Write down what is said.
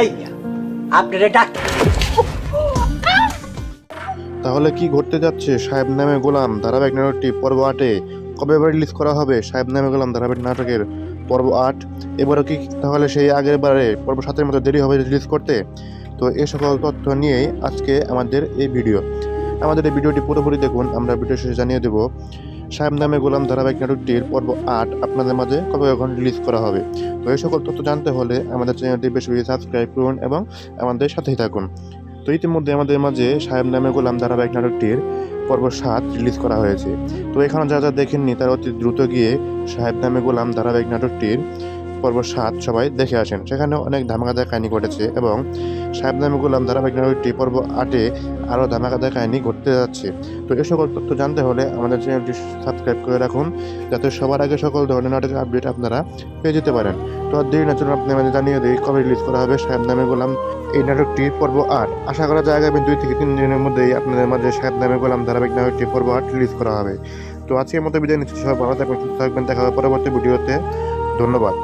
এই আপনারা ডাক্তার তাহলে কি ঘটতে যাচ্ছে সাহেব নামে গোলাম ধারাবাহিক নাটকটি পর্ব 8-এ কবে রিলিজ করা হবে সাহেব নামে গোলাম ধারাবাহিক নাটকের পর্ব 8? এবারও কি তাহলে সেই আগের বারে পর্ব 7-এর মতো দেরি হবে রিলিজ করতে? তো এই সকল তথ্য নিয়েই আজকে আমাদের এই ভিডিও। আমাদের এই ভিডিওটি পুরোপুরি দেখুন। আমরা ভিডিও শেষে জানিয়ে দেব সাহেব নামে গোলাম ধারাবাহিক নাটকটির পর্ব 8 আপনাদের মাঝে কবে কখন রিলিজ করা হবে। তো এই সকল তথ্য জানতে হলে আমাদের চ্যানেলটি বেশি বেশি সাবস্ক্রাইব করুন এবং আমাদের সাথেই থাকুন। তো ইতিমধ্যে আমাদের মাঝে সাহেব নামে গোলাম ধারাবাহিক নাটকটির পর্ব 7 রিলিজ করা হয়েছে। তো এখানে যা যা দেখেননি তারা অতি দ্রুত গিয়ে সাহেব নামে গোলাম ধারাবাহিক নাটকটির পর্ব 7 সবাই দেখে আসেন। সেখানেও অনেক ধামাকাদার কাহিনী ঘটেছে এবং সাহেব নামে গোলাম ধারাবাহিক নাটকটি পর্ব 8-এ আরও ধামাকাদার কাহিনী ঘটতে যাচ্ছে। তো এই সকল তথ্য জানতে হলে আমাদের চ্যানেলটি সাবস্ক্রাইব করে রাখুন, যাতে সবার আগে সকল ধরনের নাটকের আপডেট আপনারা পেয়ে যেতে পারেন। তো আর দেরি না চলুন আপনি আমাদের জানিয়ে দিই কবে রিলিজ করা হবে সাহেব নামে গোলাম এই নাটকটির পর্ব 8। আশা করা যায় আগামী 2 থেকে 3 দিনের মধ্যেই আপনাদের মাঝে সাহেব নামে গোলাম ধারাবাহিক নাটকটি পর্ব 8 রিলিজ করা হবে। তো আজকের মতো বিদায় নিচ্ছি, সবাই ভালো থাকবেন, সুস্থ থাকবেন। দেখা হবে পরবর্তী ভিডিওতে। ধন্যবাদ।